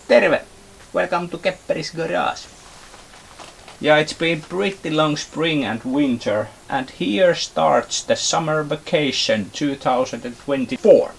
Terve! Welcome to Kepperis Garage. Yeah, it's been pretty long spring and winter, and here starts the summer vacation 2024.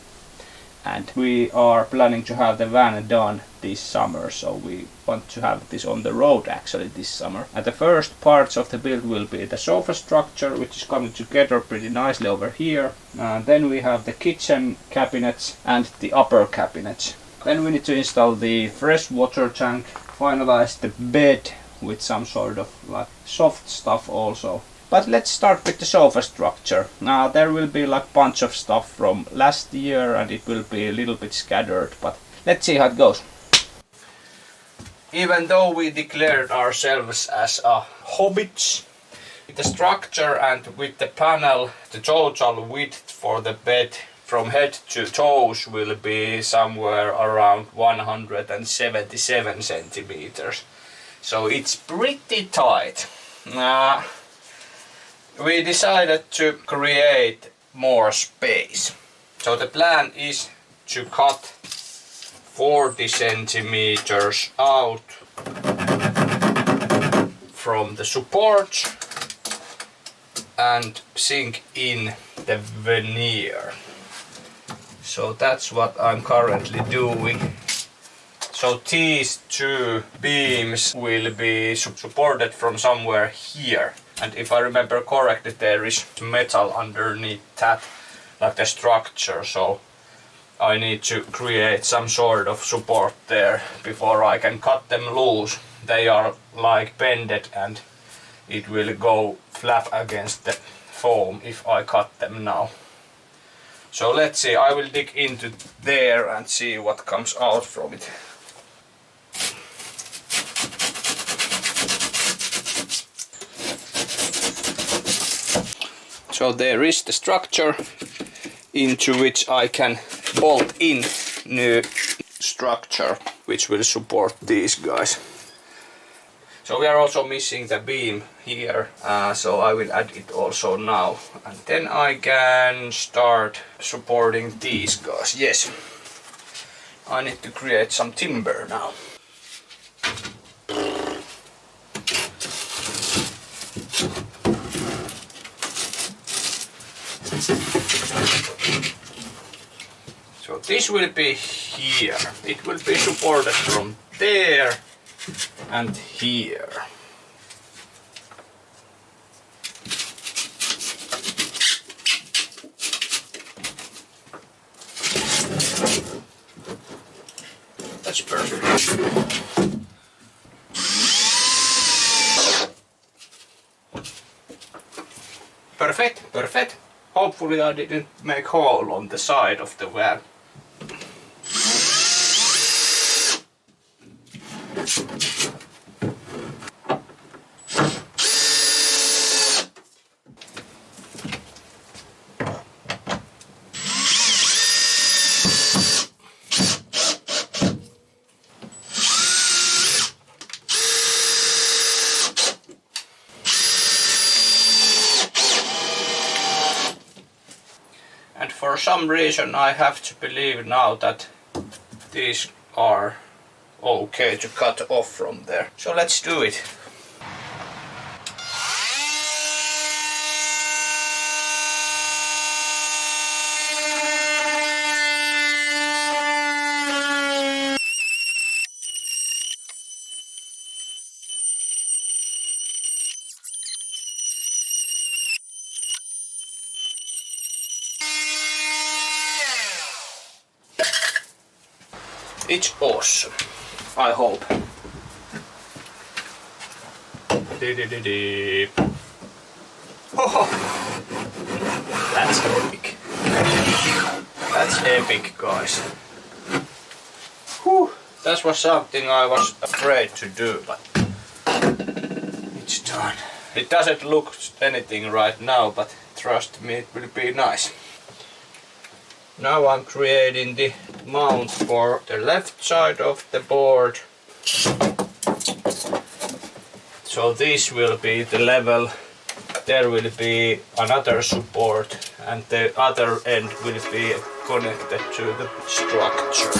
And we are planning to have the van done this summer, so we want to have this on the road actually this summer. And the first parts of the build will be the sofa structure, which is coming together pretty nicely over here. Then we have the kitchen cabinets and the upper cabinets. Then we need to install the freshwater tank, finalize the bed with some sort of like soft stuff also. But let's start with the sofa structure. Now there will be like bunch of stuff from last year and it will be a little bit scattered, but let's see how it goes. Even though we declared ourselves as hobbits, with the structure and with the panel, the total width for the bed from head to toes will be somewhere around 177 centimeters. So it's pretty tight. We decided to create more space. So the plan is to cut 40 centimeters out from the support and sink in the veneer. So that's what I'm currently doing. So these two beams will be supported from somewhere here. And if I remember correctly, there is metal underneath that, like the structure. So I need to create some sort of support there before I can cut them loose. They are like bended and it will go flap against the foam if I cut them now. So let's see, I will dig into there and see what comes out from it. So there is the structure into which I can bolt in new structure which will support these guys. So we are also missing the beam here, so I will add it also now. And then I can start supporting these guys. Yes, I need to create some timber now. So this will be here. It will be supported from there and here. That's perfect. Perfect. Hopefully I didn't make hole on the side of the van. And for some reason I have to believe now that these are okay to cut off from there. So let's do it. It's awesome, I hope. Oh, that's epic. That's epic, guys. Whew. That was something I was afraid to do, but it's done. It doesn't look anything right now, but trust me, it will be nice. Now I'm creating the mount for the left side of the board. So this will be the level. There will be another support and the other end will be connected to the structure.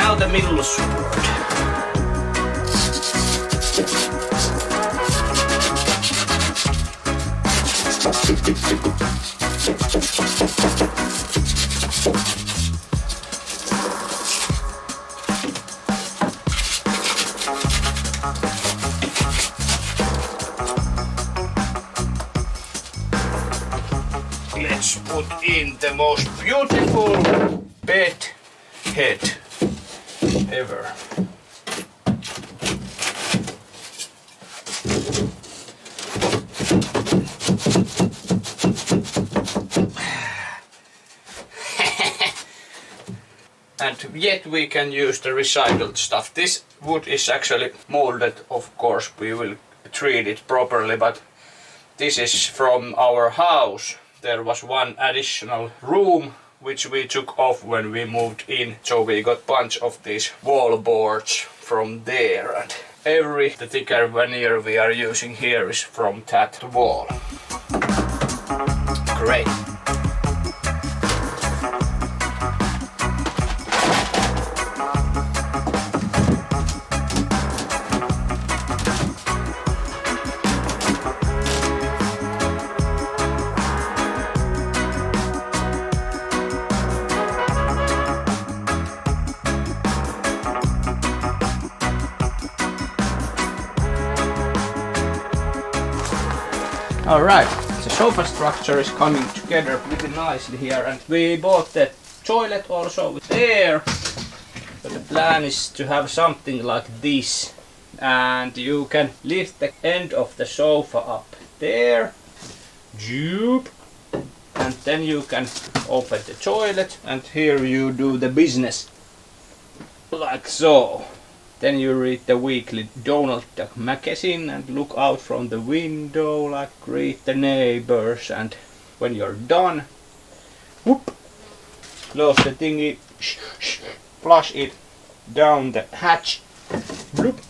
Now the middle sword. Let's put in the most beautiful bed head ever. And yet we can use the recycled stuff. This wood is actually molded, of course we will treat it properly, but this is from our house. There was one additional room which we took off when we moved in, so we got bunch of these wall boards from there, and the thicker veneer we are using here is from that wall. Great. Alright, the sofa structure is coming together pretty nicely here, and we bought the toilet also there. But the plan is to have something like this, and you can lift the end of the sofa up there, and then you can open the toilet, and here you do the business, like so. Then you read the weekly Donald Duck magazine and look out from the window, like greet the neighbors, and when you're done, whoop, close the thingy, flush it down the hatch, bloop,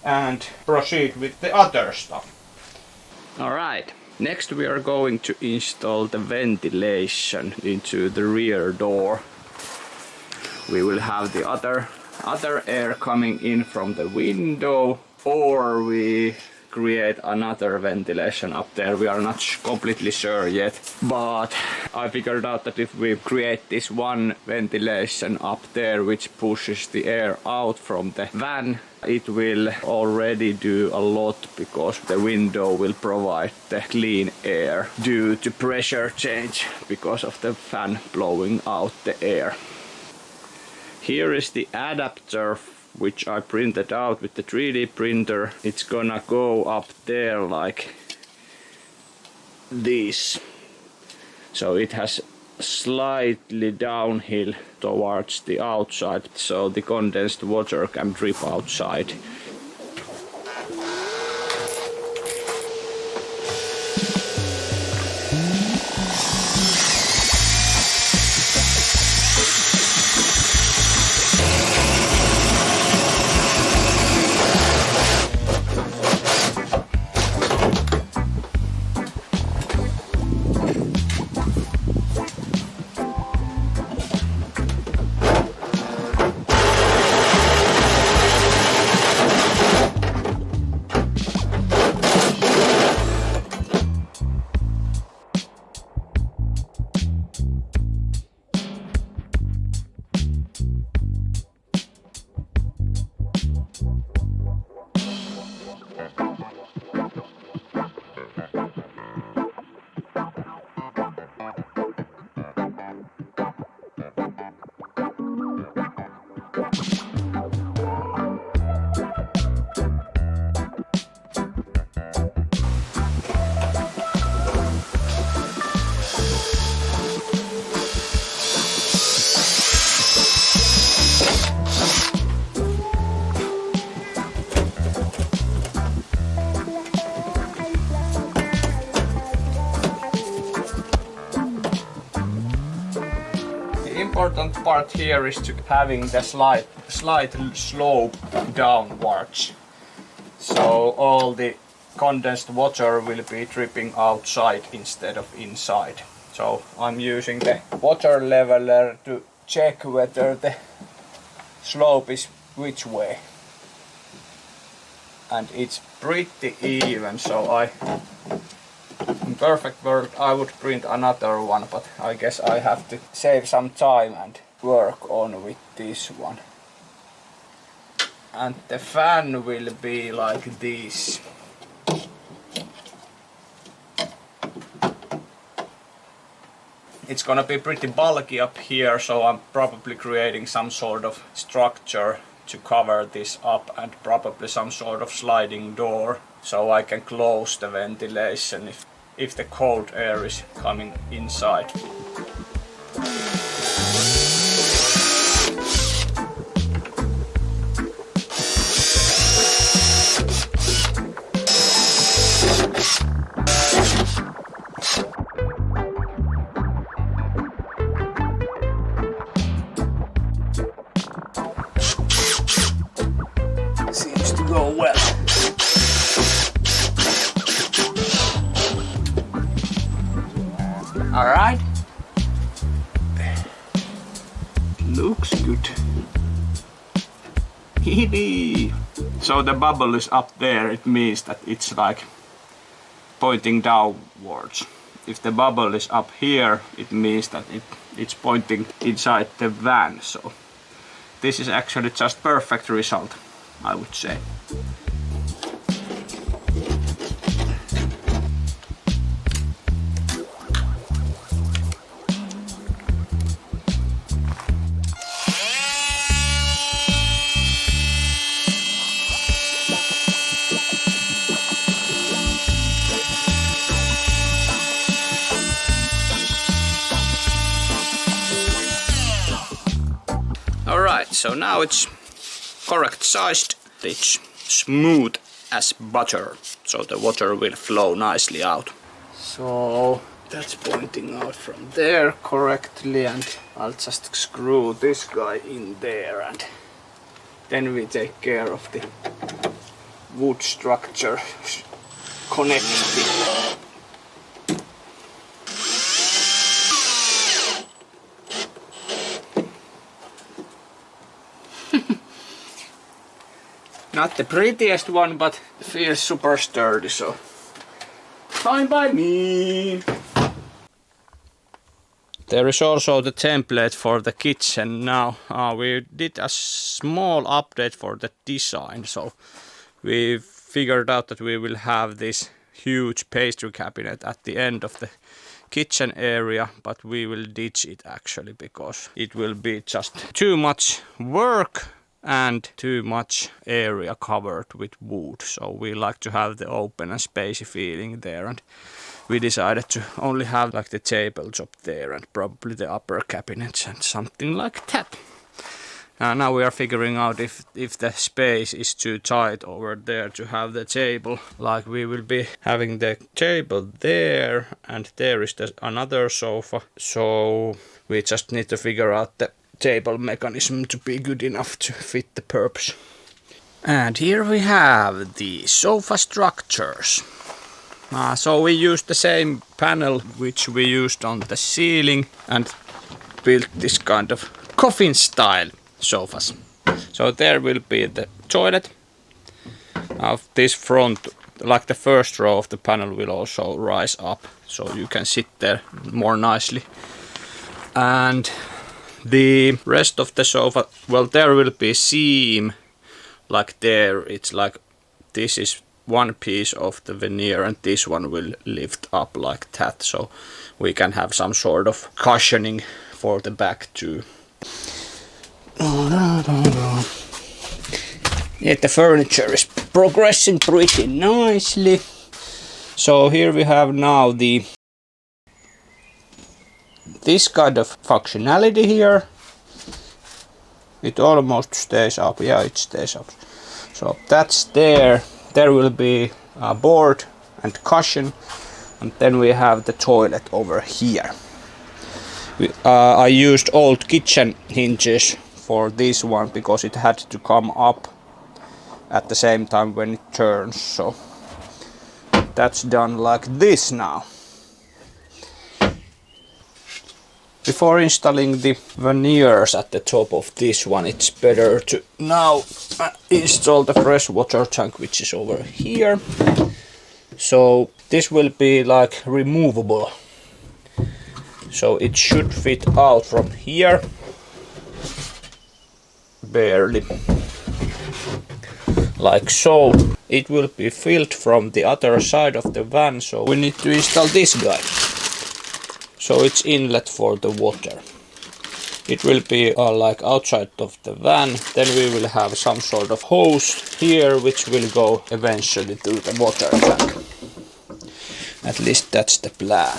and proceed with the other stuff. Alright, next we are going to install the ventilation into the rear door. We will have the other air coming in from the window, or we create another ventilation up there. We are not completely sure yet, but I figured out that if we create this one ventilation up there which pushes the air out from the van, it will already do a lot, because the window will provide the clean air due to pressure change because of the fan blowing out the air. Here is the adapter which I printed out with the 3D printer. It's gonna go up there like this. So it has slightly downhill towards the outside, so the condensed water can drip outside. Important part here is to having the slight slope downwards, so all the condensed water will be dripping outside instead of inside. So I'm using the water leveler to check whether the slope is which way. And it's pretty even, so in perfect world I would print another one, but I guess I have to save some time and work on with this one. And the fan will be like this. It's gonna be pretty bulky up here, so I'm probably creating some sort of structure to cover this up, and probably some sort of sliding door so I can close the ventilation if the cold air is coming inside. Seems to go well. Alright. Looks good. So the bubble is up there, it means that it's like pointing downwards. If the bubble is up here, it means that it's pointing inside the van. So this is actually just perfect result, I would say. Alright, so now it's correct sized, it's smooth as butter, so the water will flow nicely out. So that's pointing out from there correctly, and I'll just screw this guy in there, and then we take care of the wood structure connecting. Not the prettiest one, but feels super sturdy, so fine by me. There is also the template for the kitchen now. We did a small update for the design, so we figured out that we will have this huge pastry cabinet at the end of the kitchen area, but we will ditch it actually because it will be just too much work and too much area covered with wood. So we like to have the open and spacey feeling there, and we decided to only have like the tabletop there and probably the upper cabinets and something like that. Now we are figuring out if the space is too tight over there to have the table. Like we will be having the table there, and there is another sofa. So we just need to figure out the table mechanism to be good enough to fit the purpose. And here we have the sofa structures. So we used the same panel which we used on the ceiling and built this kind of coffin style sofas. So there will be the toilet. This front, like the first row of the panel, will also rise up so you can sit there more nicely. And the rest of the sofa, well, there will be seam like there. It's like this is one piece of the veneer and this one will lift up like that, so we can have some sort of cushioning for the back too. Yeah, the furniture is progressing pretty nicely. So here we have now this kind of functionality here. It almost stays up. Yeah, it stays up. So that's there. There will be a board and cushion, and then we have the toilet over here. I used old kitchen hinges for this one because it had to come up at the same time when it turns. So that's done like this now. Before installing the veneers at the top of this one, it's better to now install the freshwater tank, which is over here. So this will be like removable. So it should fit out from here. Barely. Like so. It will be filled from the other side of the van, so we need to install this guy. So it's inlet for the water. It will be like outside of the van. Then we will have some sort of hose here, which will go eventually to the water tank. At least that's the plan.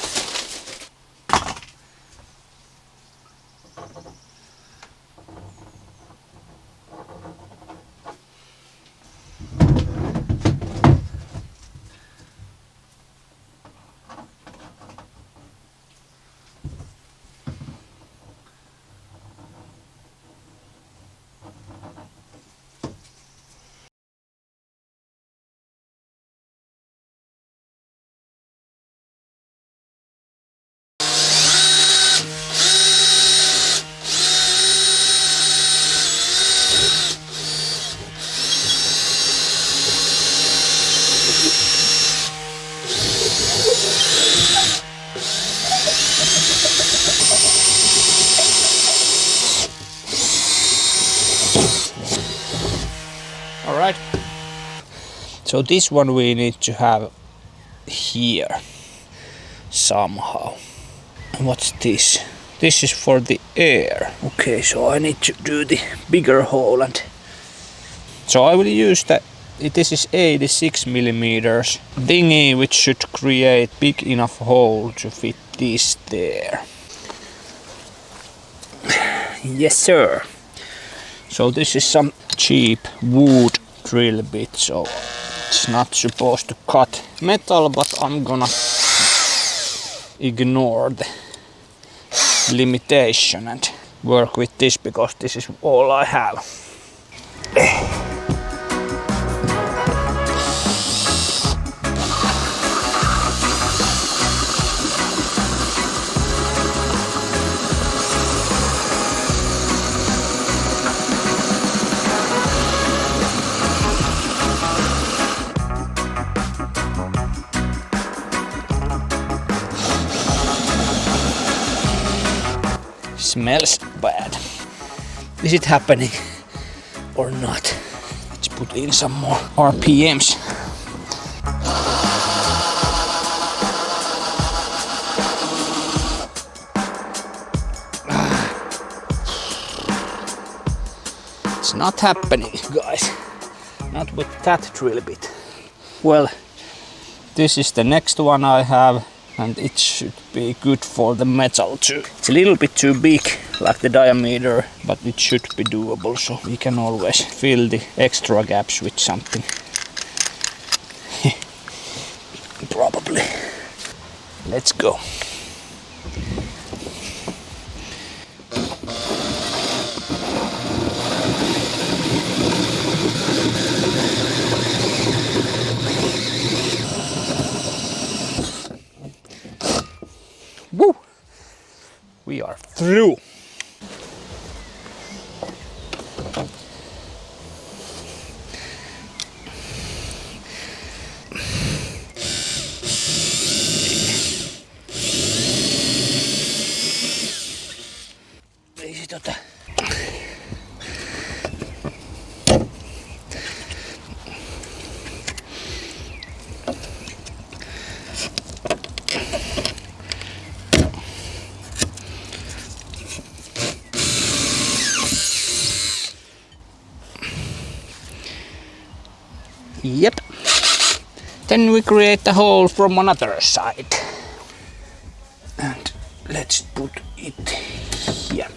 Alright. So this one we need to have here somehow. What's this? This is for the air. Okay, so I need to do the bigger hole, and so I will use that. This is 86 millimeters thingy, which should create big enough hole to fit this there. Yes, sir. So this is some cheap wood drill bit, so it's not supposed to cut metal, but I'm gonna ignore the limitation and work with this because this is all I have. Smells bad. Is it happening or not? Let's put in some more RPMs. It's not happening, guys. Not with that drill bit. Well, this is the next one I have, and it should be good for the metal too. It's a little bit too big, like the diameter, but it should be doable, so we can always fill the extra gaps with something. Probably. Let's go. Woo! We are through. Ei se Yep. Then we create the hole from another side. And let's put it here.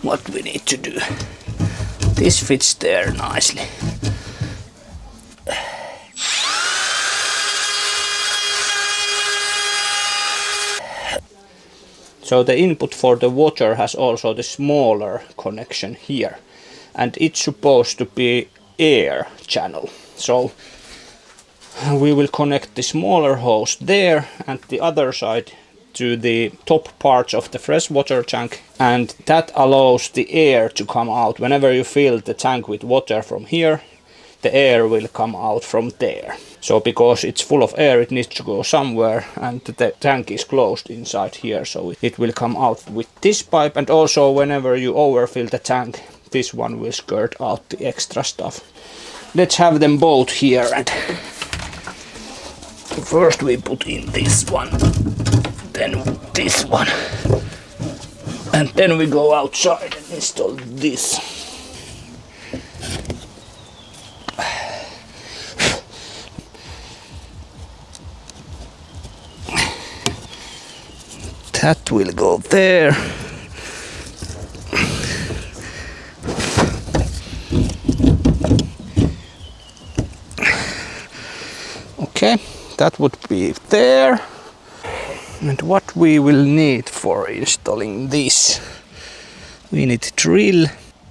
What we need to do. This fits there nicely. So the input for the water has also the smaller connection here. and it's supposed to be air channel. So we will connect the smaller hose there and the other side to the top parts of the freshwater tank, and that allows the air to come out. Whenever you fill the tank with water from here, the air will come out from there. So because it's full of air, it needs to go somewhere, and the tank is closed inside here, so it will come out with this pipe. And also whenever you overfill the tank, this one will skirt out the extra stuff. Let's have them both here, and first we put in this one, then this one, and then we go outside and install this. That will go there. Okay, that would be there. And what we will need for installing this, we need a drill,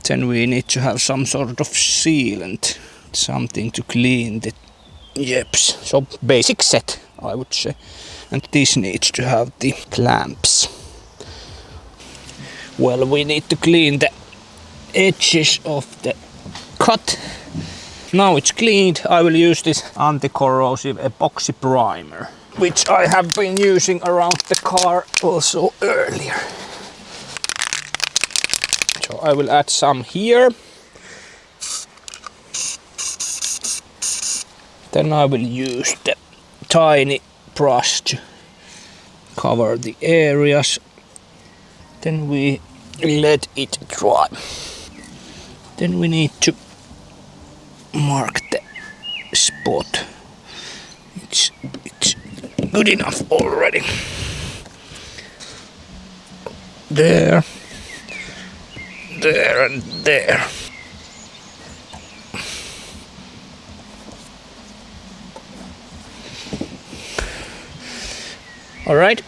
then we need to have some sort of sealant, something to clean the jeps. So basic set, I would say. And this needs to have the clamps. Well, we need to clean the edges of the cut. Now it's cleaned, I will use this anti-corrosive epoxy primer, which I have been using around the car also earlier. So I will add some here. Then I will use the tiny brush to cover the areas. Then we let it dry. Then we need to mark the spot. It's good enough already. There, there and there. All right.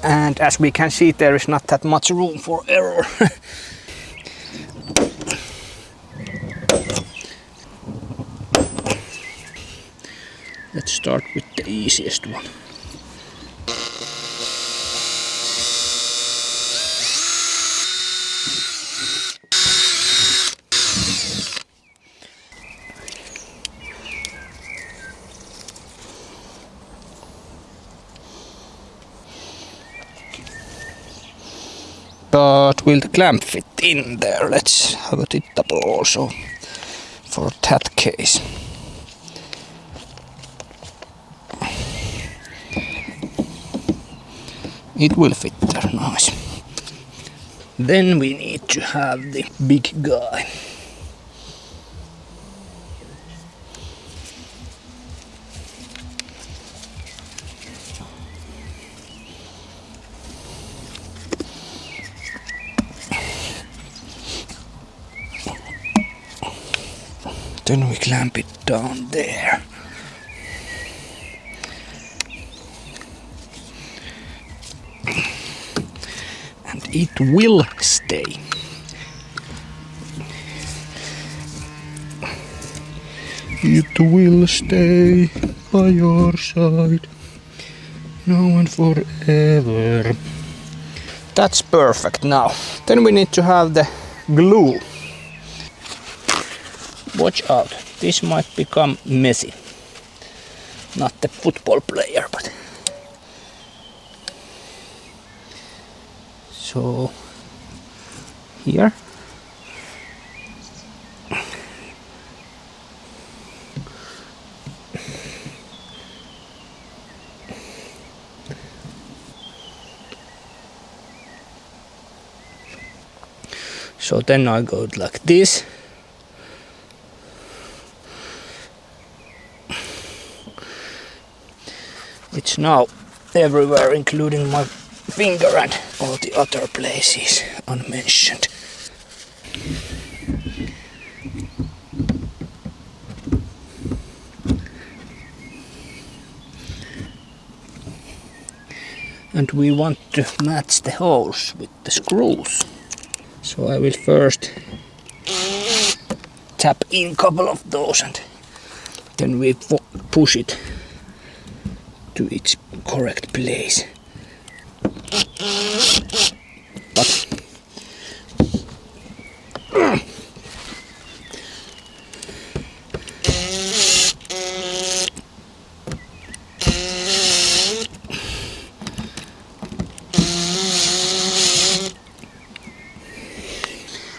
And as we can see, there is not that much room for error. Let's start with the easiest one. But will the clamp fit in there? Let's have a tittable also for that case. It will fit there, nice. Then we need to have the big guy. Then we clamp it down there. And it will stay. It will stay by your side now and forever. That's perfect now. Then we need to have the glue. Watch out, this might become messy. Not the football player, but... So, here. So then I go like this. It's now everywhere, including my finger and all the other places unmentioned. And we want to match the holes with the screws. So I will first tap in a couple of those and then we push it to its correct place. But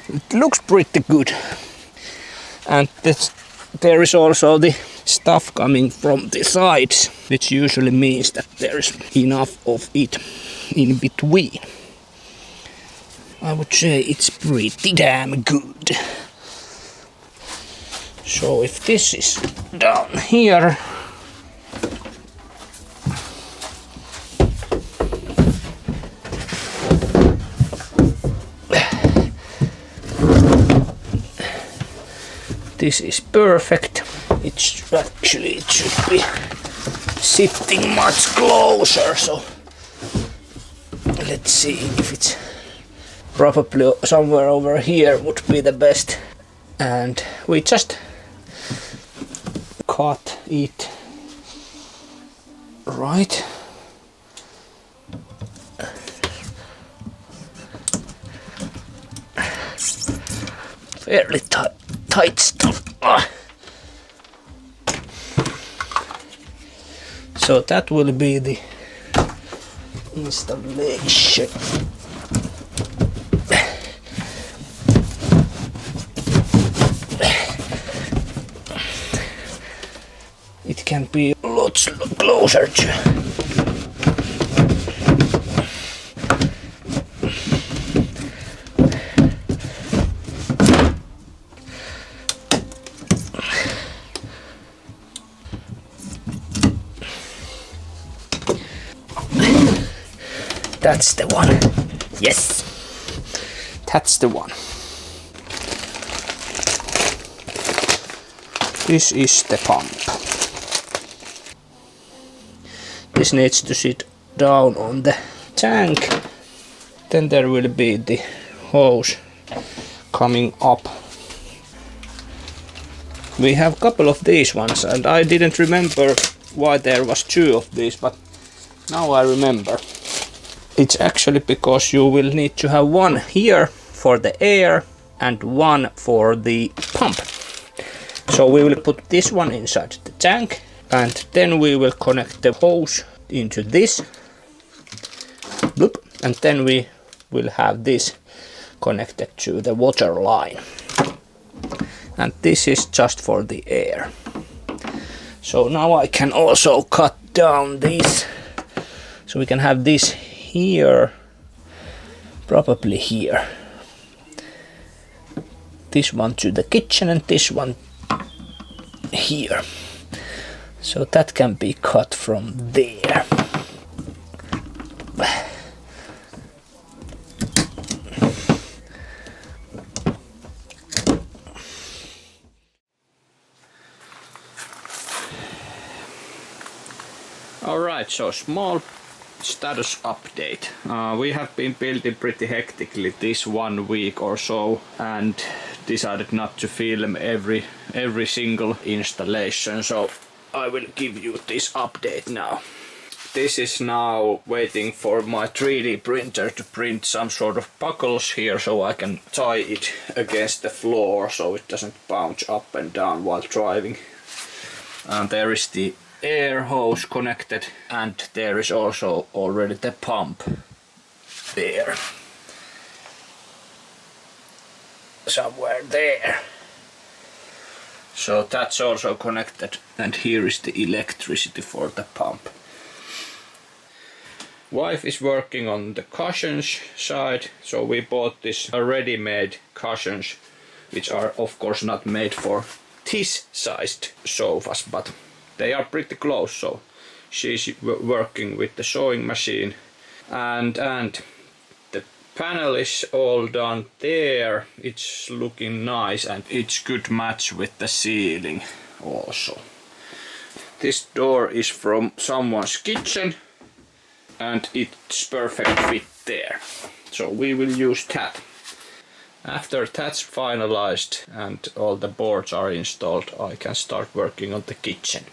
it looks pretty good, and there is also the stuff coming from the sides, which usually means that there is enough of it in between. I would say it's pretty damn good. So if this is down here, this is perfect. It should be sitting much closer, so let's see if it's probably somewhere over here would be the best. And we just cut it right. Fairly tight stuff. So that will be the installation. It can be lots closer to. That's the one. Yes, that's the one. This is the pump. This needs to sit down on the tank. Then there will be the hose coming up. We have a couple of these ones, and I didn't remember why there was two of these, but now I remember. It's actually because you will need to have one here for the air and one for the pump. So we will put this one inside the tank, and then we will connect the hose into this. Bloop, and then we will have this connected to the water line. And this is just for the air. So now I can also cut down this. So we can have this here, probably here. This one to the kitchen and this one here. So that can be cut from there. Alright, so small status update. We have been building pretty hectically this 1 week or so and decided not to film every single installation, so I will give you this update now. This is now waiting for my 3D printer to print some sort of buckles here so I can tie it against the floor so it doesn't bounce up and down while driving. And there is the air hose connected, and there is also already the pump there. Somewhere there. So that's also connected, and here is the electricity for the pump. Wife is working on the cushions side, so we bought this ready-made cushions, which are of course not made for this sized sofas, but they are pretty close, so she's working with the sewing machine, and the panel is all done there. It's looking nice and it's good match with the ceiling also. This door is from someone's kitchen and it's perfect fit there, so we will use that. After that's finalized and all the boards are installed, I can start working on the kitchen.